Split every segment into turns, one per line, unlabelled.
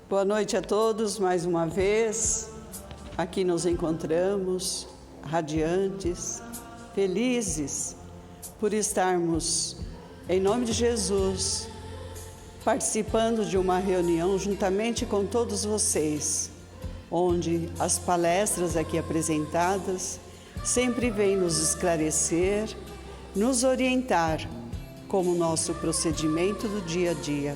Boa noite a todos, mais uma vez. Aqui nos encontramos, radiantes, felizes por estarmos, em nome de Jesus, participando de uma reunião juntamente com todos vocês, onde as palestras aqui apresentadas sempre vêm nos esclarecer, nos orientar como nosso procedimento do dia a dia.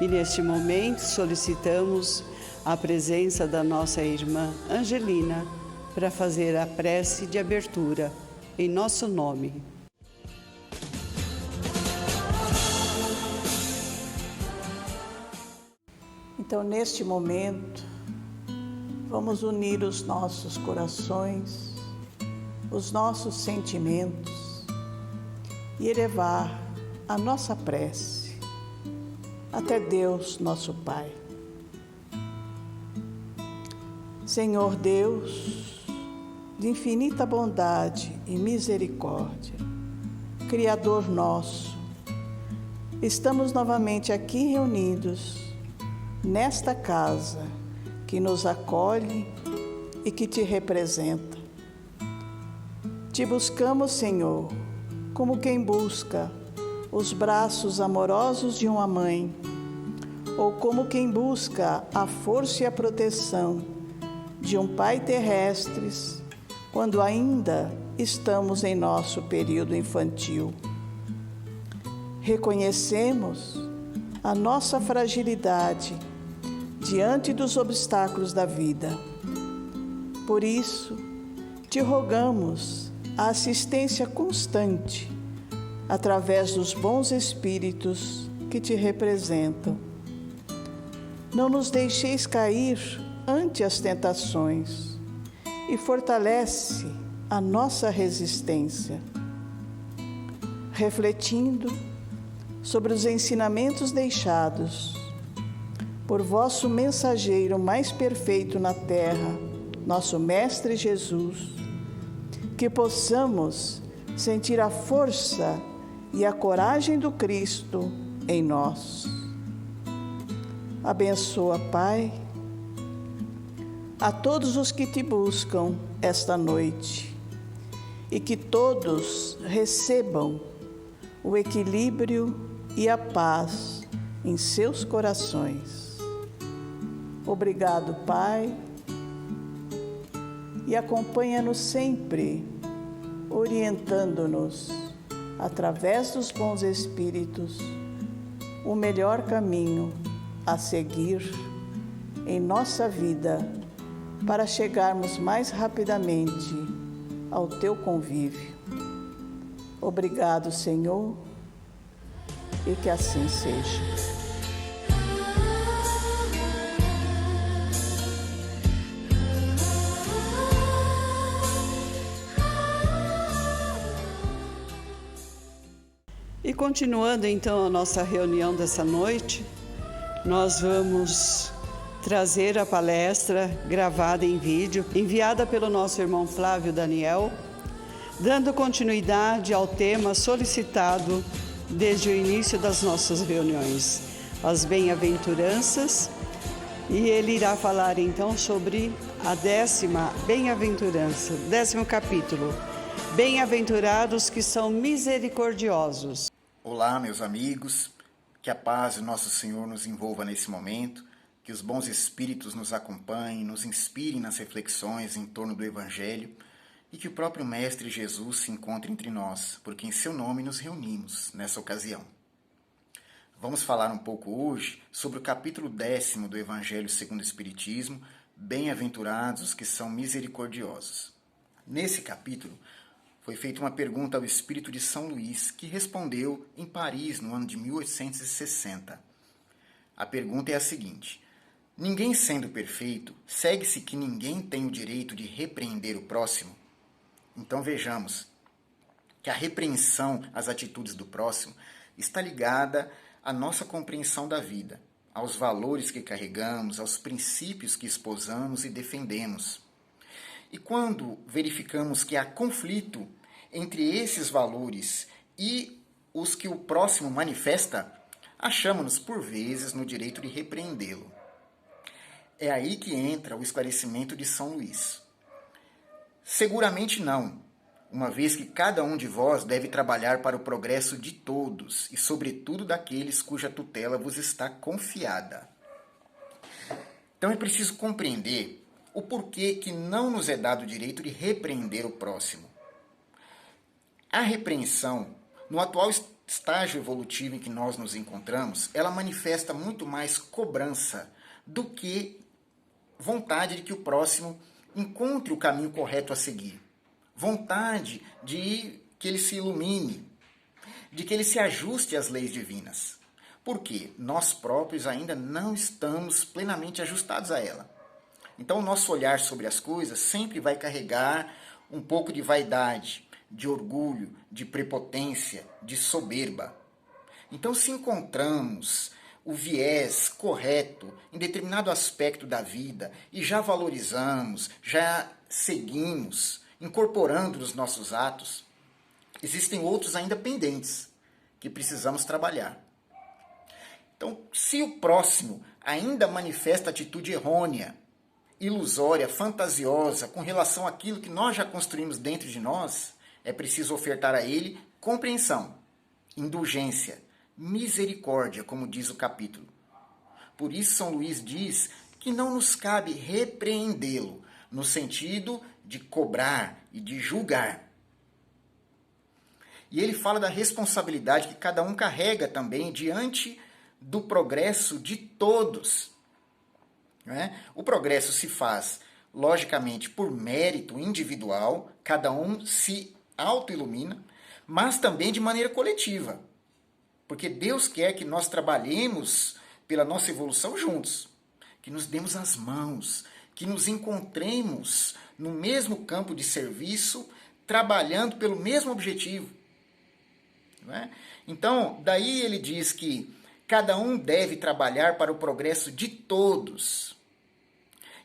E neste momento solicitamos a presença da nossa irmã Angelina para fazer a prece de abertura em nosso nome.
Então, neste momento, vamos unir os nossos corações, os nossos sentimentos e elevar a nossa prece até Deus, nosso Pai. Senhor Deus, de infinita bondade e misericórdia, Criador nosso, estamos novamente aqui reunidos nesta casa que nos acolhe e que te representa. Te buscamos, Senhor, como quem busca os braços amorosos de uma mãe, ou como quem busca a força e a proteção de um pai terrestres, quando ainda estamos em nosso período infantil. Reconhecemos a nossa fragilidade diante dos obstáculos da vida. Por isso, te rogamos a assistência constante através dos bons espíritos que te representam. Não nos deixeis cair ante as tentações e fortalece a nossa resistência. Refletindo sobre os ensinamentos deixados por vosso mensageiro mais perfeito na terra, nosso Mestre Jesus, que possamos sentir a força e a coragem do Cristo em nós. Abençoa, Pai, a todos os que te buscam esta noite e que todos recebam o equilíbrio e a paz em seus corações. Obrigado, Pai, e acompanha-nos sempre, orientando-nos, através dos bons espíritos, o melhor caminho a seguir em nossa vida para chegarmos mais rapidamente ao teu convívio. Obrigado, Senhor, e que assim seja.
E continuando então a nossa reunião dessa noite, nós vamos trazer a palestra gravada em vídeo, enviada pelo nosso irmão Flávio Daniel, dando continuidade ao tema solicitado desde o início das nossas reuniões, as bem-aventuranças, e ele irá falar então sobre a 10ª bem-aventurança, 10º capítulo, Bem-aventurados que são misericordiosos.
Olá, meus amigos, que a paz de nosso Senhor nos envolva nesse momento, que os bons espíritos nos acompanhem, nos inspirem nas reflexões em torno do Evangelho e que o próprio Mestre Jesus se encontre entre nós, porque em seu nome nos reunimos nessa ocasião. Vamos falar um pouco hoje sobre o capítulo 10º do Evangelho segundo o Espiritismo, Bem-aventurados os que são misericordiosos. Nesse capítulo, foi feita uma pergunta ao espírito de São Luís, que respondeu em Paris no ano de 1860. A pergunta é a seguinte: ninguém sendo perfeito, segue-se que ninguém tem o direito de repreender o próximo? Então vejamos que a repreensão às atitudes do próximo está ligada à nossa compreensão da vida, aos valores que carregamos, aos princípios que esposamos e defendemos. E quando verificamos que há conflito entre esses valores e os que o próximo manifesta, achamos-nos por vezes no direito de repreendê-lo. é aí que entra o esclarecimento de São Luís. Seguramente não, uma vez que cada um de vós deve trabalhar para o progresso de todos e, sobretudo, daqueles cuja tutela vos está confiada. Então é preciso compreender o porquê que não nos é dado o direito de repreender o próximo. A repreensão, no atual estágio evolutivo em que nós nos encontramos, ela manifesta muito mais cobrança do que vontade de que o próximo encontre o caminho correto a seguir. Vontade de que ele se ilumine, de que ele se ajuste às leis divinas. Porque nós próprios ainda não estamos plenamente ajustados a ela. Então, o nosso olhar sobre as coisas sempre vai carregar um pouco de vaidade, de orgulho, de prepotência, de soberba. Então, se encontramos o viés correto em determinado aspecto da vida e já valorizamos, já seguimos, incorporando nos nossos atos, existem outros ainda pendentes que precisamos trabalhar. Então, se o próximo ainda manifesta atitude errônea, ilusória, fantasiosa com relação àquilo que nós já construímos dentro de nós, é preciso ofertar a ele compreensão, indulgência, misericórdia, como diz o capítulo. Por isso, São Luís diz que não nos cabe repreendê-lo, no sentido de cobrar e de julgar. E ele fala da responsabilidade que cada um carrega também diante do progresso de todos. O progresso se faz, logicamente, por mérito individual, cada um se autoilumina, mas também de maneira coletiva. Porque Deus quer que nós trabalhemos pela nossa evolução juntos, que nos demos as mãos, que nos encontremos no mesmo campo de serviço, trabalhando pelo mesmo objetivo. Então, daí ele diz que cada um deve trabalhar para o progresso de todos,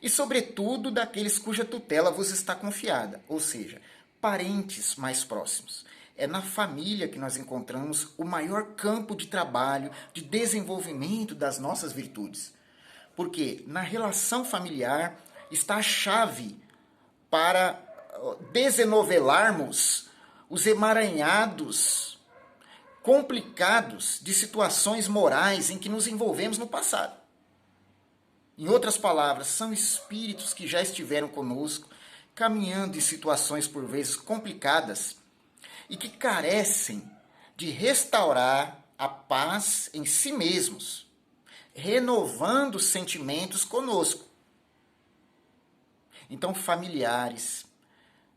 e sobretudo daqueles cuja tutela vos está confiada, ou seja, parentes mais próximos. É na família que nós encontramos o maior campo de trabalho, de desenvolvimento das nossas virtudes. Porque na relação familiar está a chave para desenovelarmos os emaranhados, complicados de situações morais em que nos envolvemos no passado. Em outras palavras, são espíritos que já estiveram conosco, caminhando em situações por vezes complicadas e que carecem de restaurar a paz em si mesmos, renovando os sentimentos conosco. Então, familiares,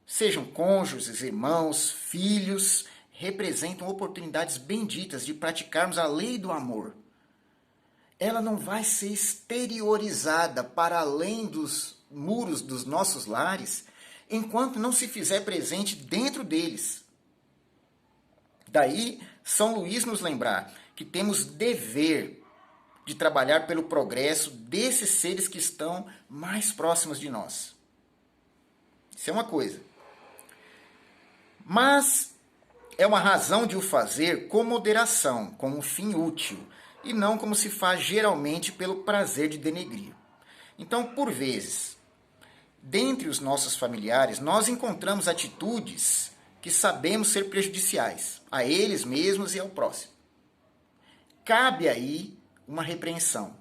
sejam cônjuges, irmãos, filhos, representam oportunidades benditas de praticarmos a lei do amor. Ela não vai ser exteriorizada para além dos muros dos nossos lares, enquanto não se fizer presente dentro deles. Daí, São Luís nos lembrar que temos dever de trabalhar pelo progresso desses seres que estão mais próximos de nós. Isso é uma coisa. Mas é uma razão de o fazer com moderação, como um fim útil, e não como se faz geralmente pelo prazer de denegrir. Então, por vezes, dentre os nossos familiares, nós encontramos atitudes que sabemos ser prejudiciais a eles mesmos e ao próximo. Cabe aí uma repreensão,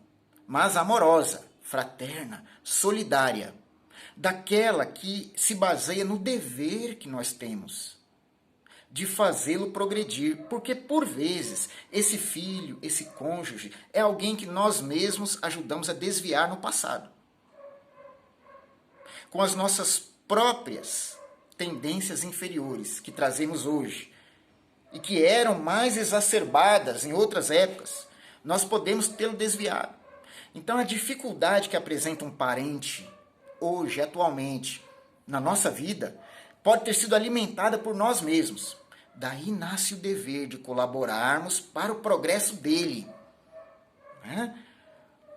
mas amorosa, fraterna, solidária, daquela que se baseia no dever que nós temos de fazê-lo progredir, porque por vezes esse filho, esse cônjuge, é alguém que nós mesmos ajudamos a desviar no passado. Com as nossas próprias tendências inferiores que trazemos hoje e que eram mais exacerbadas em outras épocas, nós podemos tê-lo desviado. Então a dificuldade que apresenta um parente hoje, atualmente, na nossa vida, pode ter sido alimentada por nós mesmos. Daí nasce o dever de colaborarmos para o progresso dele,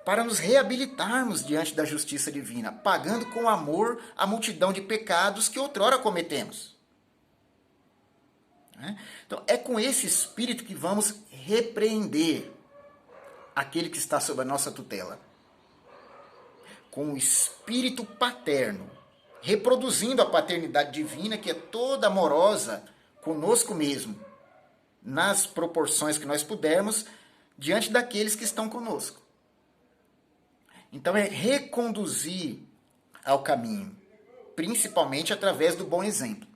para nos reabilitarmos diante da justiça divina, pagando com amor a multidão de pecados que outrora cometemos. Então, é com esse espírito que vamos repreender aquele que está sob a nossa tutela. com o espírito paterno, reproduzindo a paternidade divina, que é toda amorosa conosco mesmo, nas proporções que nós pudermos, diante daqueles que estão conosco. Então é reconduzir ao caminho, principalmente através do bom exemplo.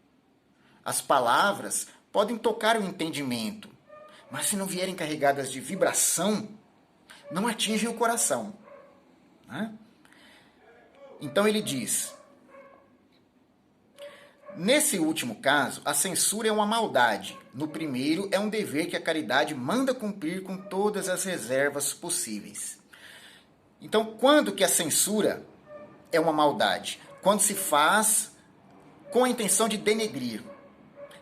As palavras podem tocar o entendimento, mas se não vierem carregadas de vibração, não atingem o coração, né? Então ele diz: nesse último caso, a censura é uma maldade. No primeiro, é um dever que a caridade manda cumprir com todas as reservas possíveis. Então, quando que a censura é uma maldade? Quando se faz com a intenção de denegrir,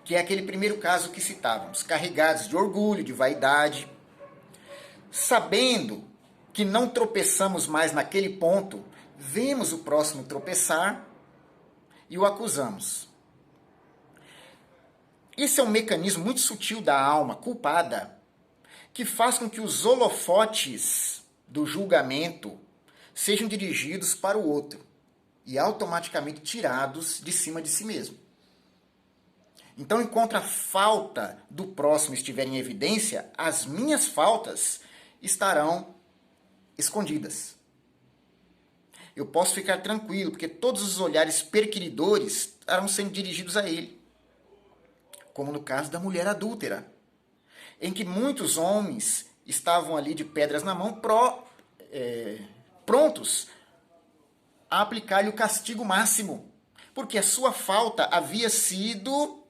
que é aquele primeiro caso que citávamos, carregados de orgulho, de vaidade, sabendo que não tropeçamos mais naquele ponto, vemos o próximo tropeçar e o acusamos. Esse é um mecanismo muito sutil da alma culpada, que faz com que os holofotes do julgamento sejam dirigidos para o outro e automaticamente tirados de cima de si mesmo. Então, enquanto a falta do próximo estiver em evidência, as minhas faltas estarão escondidas. Eu posso ficar tranquilo, porque todos os olhares perquiridores estarão sendo dirigidos a ele. Como no caso da mulher adúltera, em que muitos homens estavam ali de pedras na mão, prontos a aplicar-lhe o castigo máximo, porque a sua falta havia sido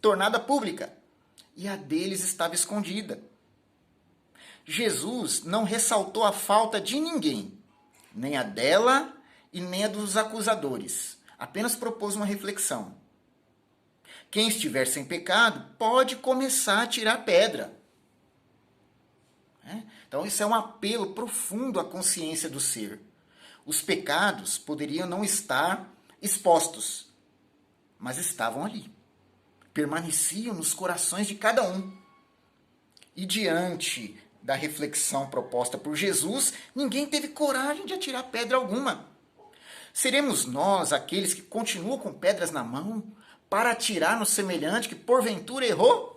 tornada pública e a deles estava escondida. Jesus não ressaltou a falta de ninguém, nem a dela e nem a dos acusadores, apenas propôs uma reflexão. Quem estiver sem pecado pode começar a tirar pedra. Então, isso é um apelo profundo à consciência do ser. Os pecados poderiam não estar expostos, mas estavam ali. Permaneciam nos corações de cada um. E diante da reflexão proposta por Jesus, ninguém teve coragem de atirar pedra alguma. Seremos nós aqueles que continuam com pedras na mão para atirar no semelhante que porventura errou?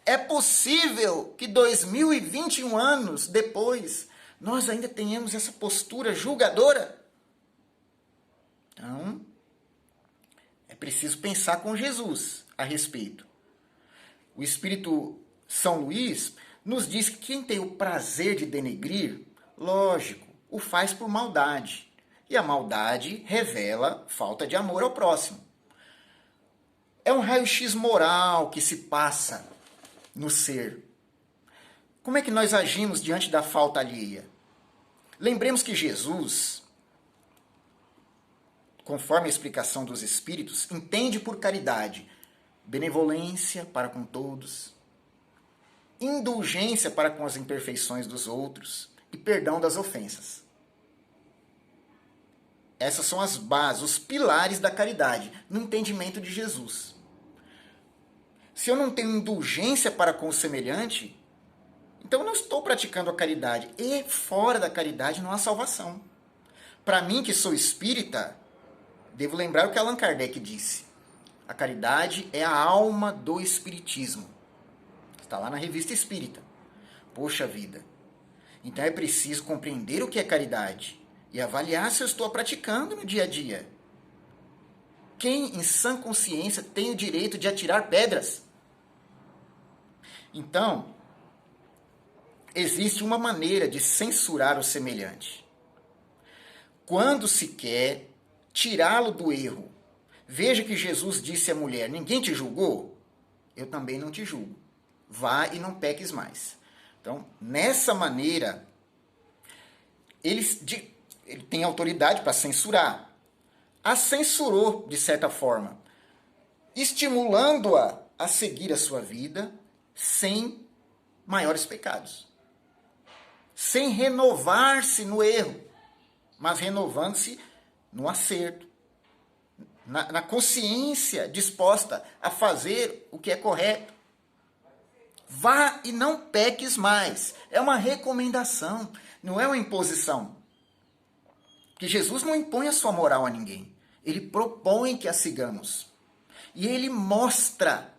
É possível que 2021 anos depois nós ainda tenhamos essa postura julgadora? Então, é preciso pensar com Jesus a respeito. O Espírito São Luís nos diz que quem tem o prazer de denegrir, lógico, o faz por maldade. E a maldade revela falta de amor ao próximo. É um raio-x moral que se passa no ser. Como é que nós agimos diante da falta alheia? Lembremos que Jesus, conforme a explicação dos Espíritos, entende por caridade benevolência para com todos, indulgência para com as imperfeições dos outros e perdão das ofensas. Essas são as bases, os pilares da caridade, no entendimento de Jesus. Se eu não tenho indulgência para com o semelhante, então eu não estou praticando a caridade. E fora da caridade não há salvação. Para mim, que sou espírita, devo lembrar o que Allan Kardec disse. A caridade é a alma do espiritismo. Está lá na Revista Espírita. Poxa vida. Então é preciso compreender o que é caridade e avaliar se eu estou praticando no dia a dia. Quem, em sã consciência, tem o direito de atirar pedras? Então, existe uma maneira de censurar o semelhante. Quando se quer tirá-lo do erro, veja que Jesus disse à mulher: ninguém te julgou? Eu também não te julgo. Vá e não peques mais. Então, nessa maneira, ele tem autoridade para censurar. A censurou, de certa forma, estimulando-a a seguir a sua vida sem maiores pecados. Sem renovar-se no erro, mas renovando-se no acerto. Na consciência disposta a fazer o que é correto. Vá e não peques mais. É uma recomendação, não é uma imposição. Porque Jesus não impõe a sua moral a ninguém. Ele propõe que a sigamos. E ele mostra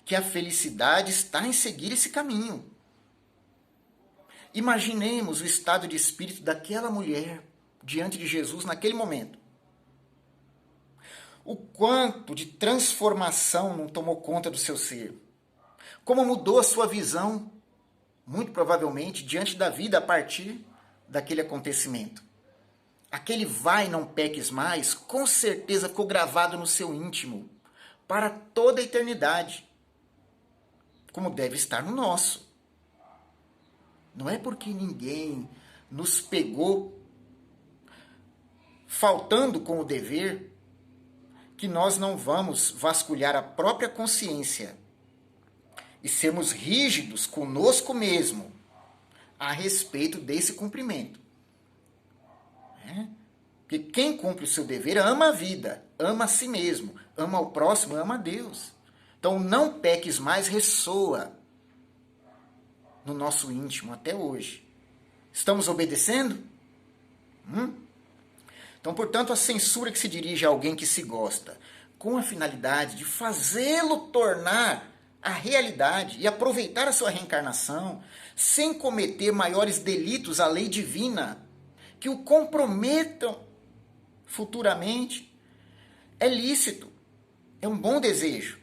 que a felicidade está em seguir esse caminho. Imaginemos o estado de espírito daquela mulher diante de Jesus naquele momento. O quanto de transformação não tomou conta do seu ser. Como mudou a sua visão, muito provavelmente, diante da vida a partir daquele acontecimento. Aquele vai, não peques mais, com certeza ficou gravado no seu íntimo, para toda a eternidade, como deve estar no nosso. Não é porque ninguém nos pegou faltando com o dever que nós não vamos vasculhar a própria consciência e sermos rígidos conosco mesmo a respeito desse cumprimento. Porque quem cumpre o seu dever ama a vida, ama a si mesmo, ama o próximo, ama a Deus. Então, não peques mais ressoa no nosso íntimo até hoje. Estamos obedecendo? Então, portanto, a censura que se dirige a alguém que se gosta, com a finalidade de fazê-lo tornar a realidade e aproveitar a sua reencarnação, sem cometer maiores delitos à lei divina, que o comprometam futuramente, é lícito, é um bom desejo,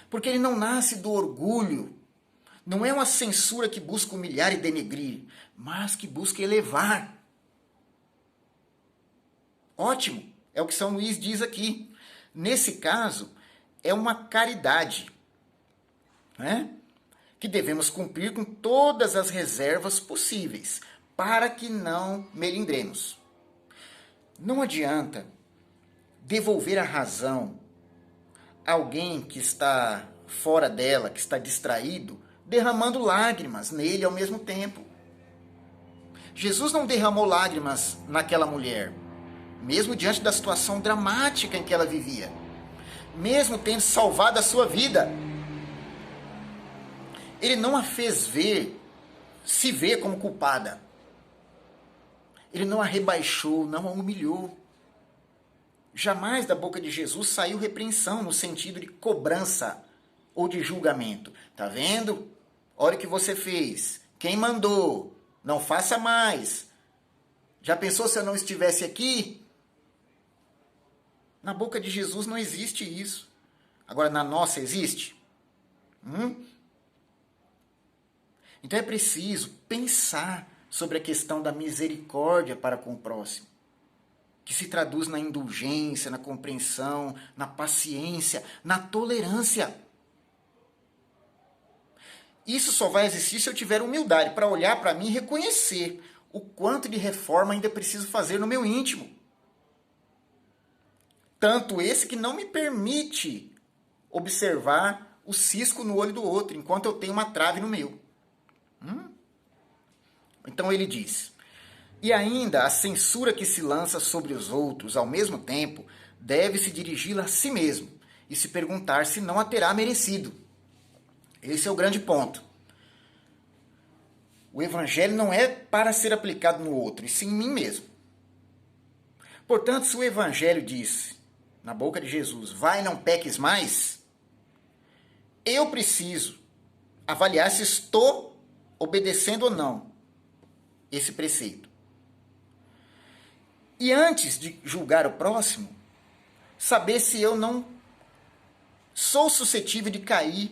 porque ele não nasce do orgulho, não é uma censura que busca humilhar e denegrir, mas que busca elevar. Ótimo, é o que São Luís diz aqui. Nesse caso, é uma caridade, né? Que devemos cumprir com todas as reservas possíveis, para que não melindremos. Não adianta devolver a razão a alguém que está fora dela, que está distraído, derramando lágrimas nele ao mesmo tempo. Jesus não derramou lágrimas naquela mulher, mesmo diante da situação dramática em que ela vivia, mesmo tendo salvado a sua vida. Ele não a fez se ver como culpada. Ele não a rebaixou, não a humilhou. Jamais da boca de Jesus saiu repreensão no sentido de cobrança ou de julgamento. Tá vendo? Olha o que você fez. Quem mandou? Não faça mais. Já pensou se eu não estivesse aqui? Na boca de Jesus não existe isso. Agora, na nossa existe? Então é preciso pensar sobre a questão da misericórdia para com o próximo, que se traduz na indulgência, na compreensão, na paciência, na tolerância. Isso só vai existir se eu tiver humildade para olhar para mim e reconhecer o quanto de reforma ainda preciso fazer no meu íntimo. Tanto esse que não me permite observar o cisco no olho do outro, enquanto eu tenho uma trave no meu. Então ele diz: e ainda a censura que se lança sobre os outros, ao mesmo tempo, deve-se dirigi-la a si mesmo e se perguntar se não a terá merecido. Esse é o grande ponto. O evangelho não é para ser aplicado no outro, e sim em mim mesmo. Portanto, se o evangelho diz, na boca de Jesus, vai, não peques mais, eu preciso avaliar se estou obedecendo ou não esse preceito. E antes de julgar o próximo, saber se eu não sou suscetível de cair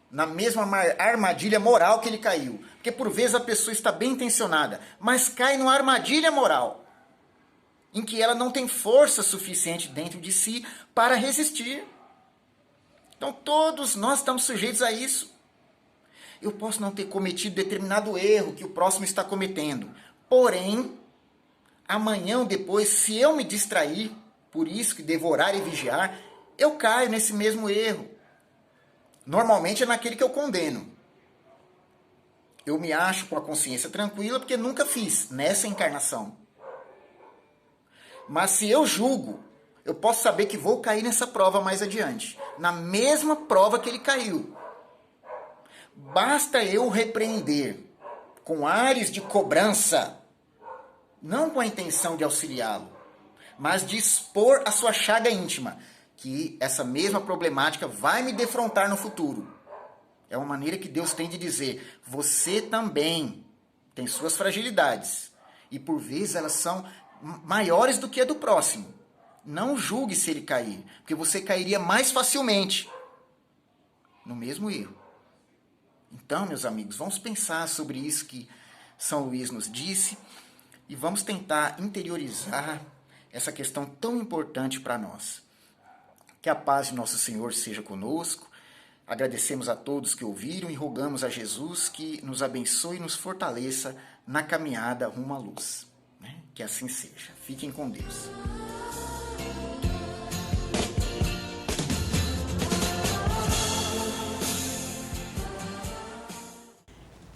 na mesma armadilha moral que ele caiu. Porque por vezes a pessoa está bem intencionada, mas cai numa armadilha moral, em que ela não tem força suficiente dentro de si para resistir. Então todos nós estamos sujeitos a isso. Eu posso não ter cometido determinado erro que o próximo está cometendo. Porém, amanhã ou depois, se eu me distrair, por isso que devorar e vigiar, eu caio nesse mesmo erro. Normalmente é naquele que eu condeno. Eu me acho com a consciência tranquila porque nunca fiz nessa encarnação. Mas se eu julgo, eu posso saber que vou cair nessa prova mais adiante. Na mesma prova que ele caiu. Basta eu repreender com ares de cobrança não com a intenção de auxiliá-lo, mas de expor a sua chaga íntima, que essa mesma problemática vai me defrontar no futuro. É uma maneira que Deus tem de dizer, você também tem suas fragilidades, e por vezes elas são maiores do que a do próximo. Não julgue se ele cair, porque você cairia mais facilmente no mesmo erro. Então, meus amigos, vamos pensar sobre isso que São Luís nos disse e vamos tentar interiorizar essa questão tão importante para nós. Que a paz de nosso Senhor seja conosco. Agradecemos a todos que ouviram e rogamos a Jesus que nos abençoe e nos fortaleça na caminhada rumo à luz. Que assim seja. Fiquem com Deus.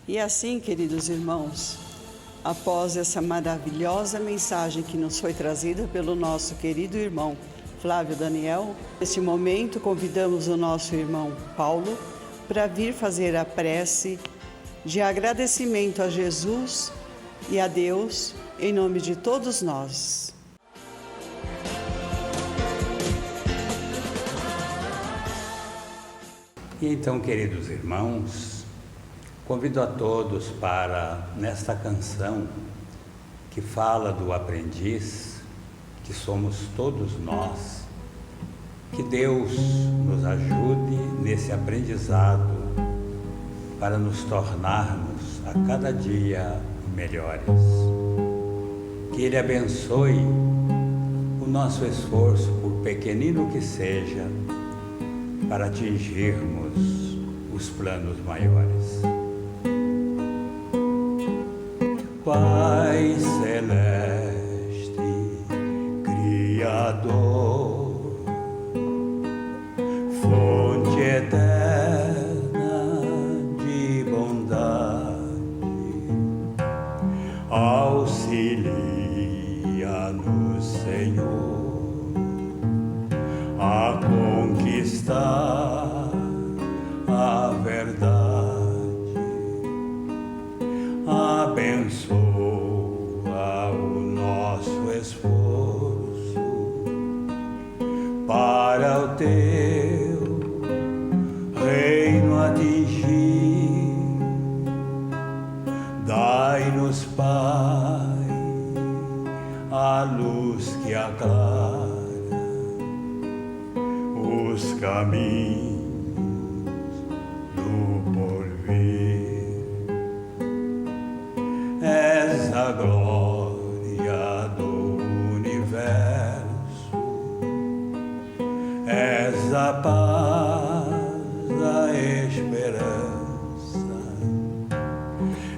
E assim, queridos irmãos, após essa maravilhosa mensagem que nos foi trazida pelo nosso querido irmão Flávio Daniel, neste momento convidamos o nosso irmão Paulo para vir fazer a prece de agradecimento a Jesus e a Deus em nome de todos nós.
E então, queridos irmãos, convido a todos para, nesta canção que fala do aprendiz, que somos todos nós, que Deus nos ajude nesse aprendizado para nos tornarmos a cada dia melhores. Que Ele abençoe o nosso esforço, por pequenino que seja, para atingirmos os planos maiores. Pai celeste, Criador, fonte eterna de bondade, auxilia-nos, Senhor, a conquistar a verdade. Abençoa o nosso esforço para o teu reino atingir. Dai-nos, Pai, a luz que aclara os caminhos do porvir. És a glória do universo, és a paz, a esperança,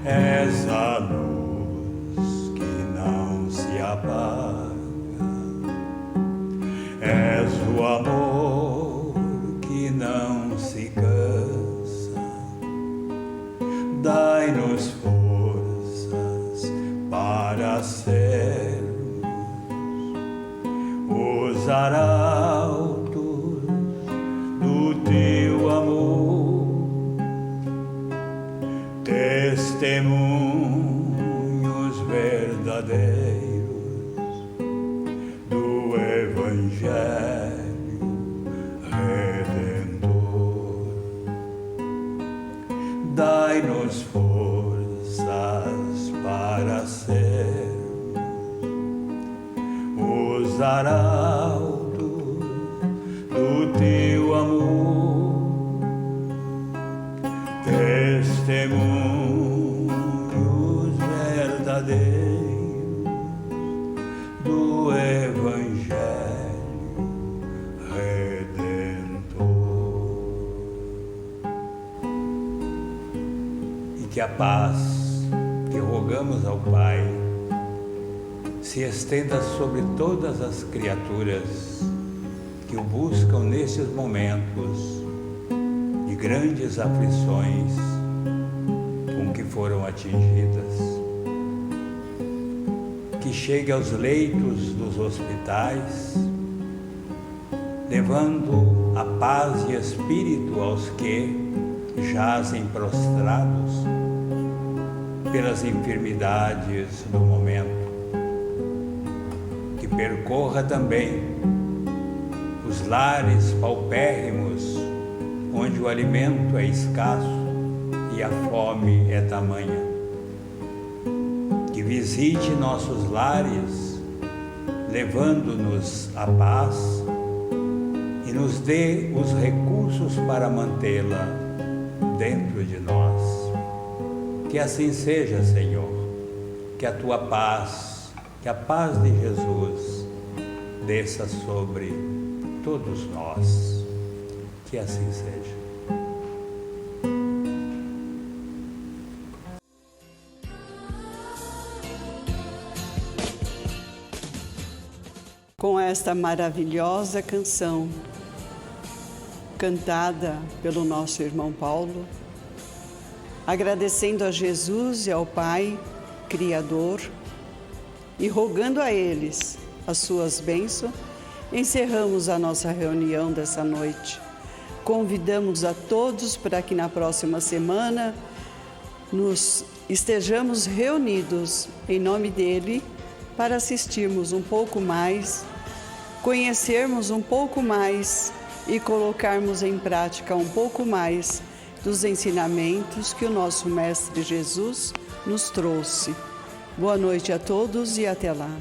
és a luz que não se apaga, és o amor que não se cansa. Dai-nos forças para sermos os arautos do teu amor, testemunhos verdadeiros do Evangelho Redentor. Dai-nos forças para sermos os arautos do teu amor, testemunhos verdadeiros do Evangelho Redentor. E que a paz que rogamos ao Pai se estenda sobre todas as criaturas que o buscam nesses momentos de grandes aflições com que foram atingidas. Que chegue aos leitos dos hospitais, levando a paz e espírito aos que jazem prostrados pelas enfermidades do momento. que percorra também os lares paupérrimos, onde o alimento é escasso e a fome é tamanha. Que visite nossos lares, levando-nos a paz e nos dê os recursos para mantê-la dentro de nós. Que assim seja, Senhor, que a tua paz, que a paz de Jesus desça sobre todos nós. Que assim seja.
Com esta maravilhosa canção, cantada pelo nosso irmão Paulo, agradecendo a Jesus e ao Pai, Criador, e rogando a eles as suas bênçãos, encerramos a nossa reunião dessa noite. Convidamos a todos para que na próxima semana nos estejamos reunidos em nome dele para assistirmos um pouco mais, conhecermos um pouco mais e colocarmos em prática um pouco mais dos ensinamentos que o nosso Mestre Jesus nos trouxe. Boa noite a todos e até lá.